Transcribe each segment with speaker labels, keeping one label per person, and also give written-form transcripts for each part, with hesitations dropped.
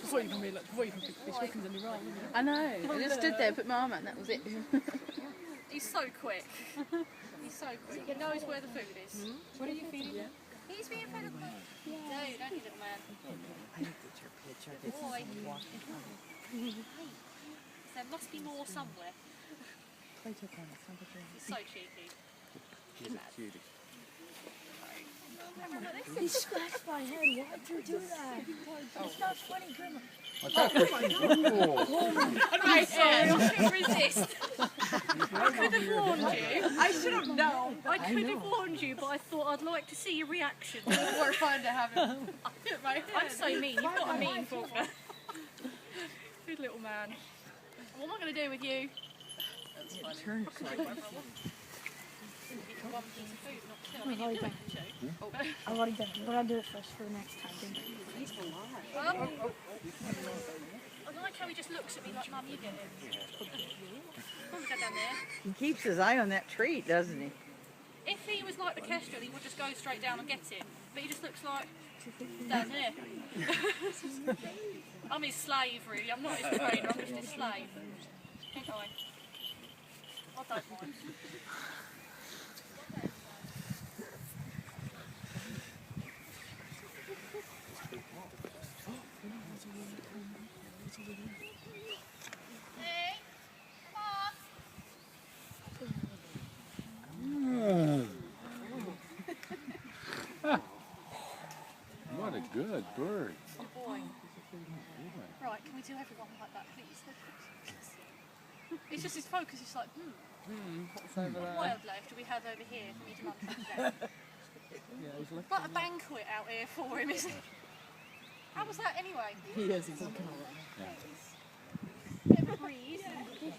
Speaker 1: before you can be like, before you can be Wickens on your arm, isn't it?
Speaker 2: I know. I just stood there, put my arm out, and that was it.
Speaker 3: He's so quick. He's so quick. He knows where the food is.
Speaker 1: What are you feeding? Yeah.
Speaker 3: He's being fed up. No, you don't need little man.
Speaker 4: I looked at your picture. This
Speaker 3: Boy.
Speaker 4: is walking.
Speaker 3: There must be more somewhere.
Speaker 4: Play took on it.
Speaker 3: He's so cheeky.
Speaker 5: He's a cutie.
Speaker 6: He scratched my head. Why'd you do that? It's not funny, Grandma.
Speaker 5: What's that? Oh.
Speaker 3: I'm sorry, I couldn't resist. I could have warned you.
Speaker 1: I should have known.
Speaker 3: I could have warned you, but I thought I'd like to see your reaction.
Speaker 1: It's more fun to have it. Hit my head.
Speaker 3: I'm so mean. You've got a mean Faulkner. Good little man. What am I going to do with you?
Speaker 4: Turn.
Speaker 3: One piece of food, not two. I mean, you're doing two.
Speaker 6: I've already done it, but I'll do it first for the next time.
Speaker 3: I like how he just looks at me like, Mum, you get it. Come on, go down there.
Speaker 4: He keeps his eye on that treat, doesn't he?
Speaker 3: If he was like the kestrel, he would just go straight down and get it. But he just looks like down there. I'm his slave, really. I'm not his trainer. I'm just his slave. Ain't I? I don't mind. Hey, come on.
Speaker 5: What a good bird.
Speaker 3: Oh boy. Right, can we do everyone like that, please? It's just his focus, it's like,
Speaker 1: What's over
Speaker 3: what
Speaker 1: there?
Speaker 3: wildlife do we have over here for me to munch on today?
Speaker 1: Yeah, he's looking.
Speaker 3: Like a banquet out here for him, isn't it? How was that anyway?
Speaker 1: He is, he's looking all right.
Speaker 3: Bit of a breeze. Give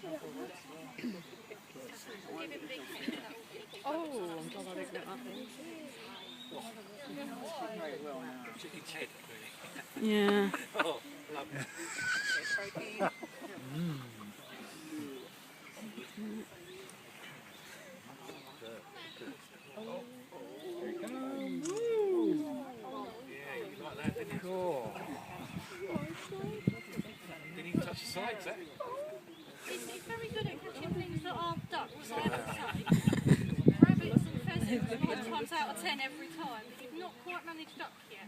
Speaker 3: him big fish.
Speaker 1: Oh, I'm glad I didn't get that thing.
Speaker 2: Yeah.
Speaker 5: Cool. Didn't even touch the sides, eh?
Speaker 3: He's very good at catching things that aren't ducks, I have to say. Rabbits and pheasants, 9 times out of 10 every time, but you've not quite managed duck yet.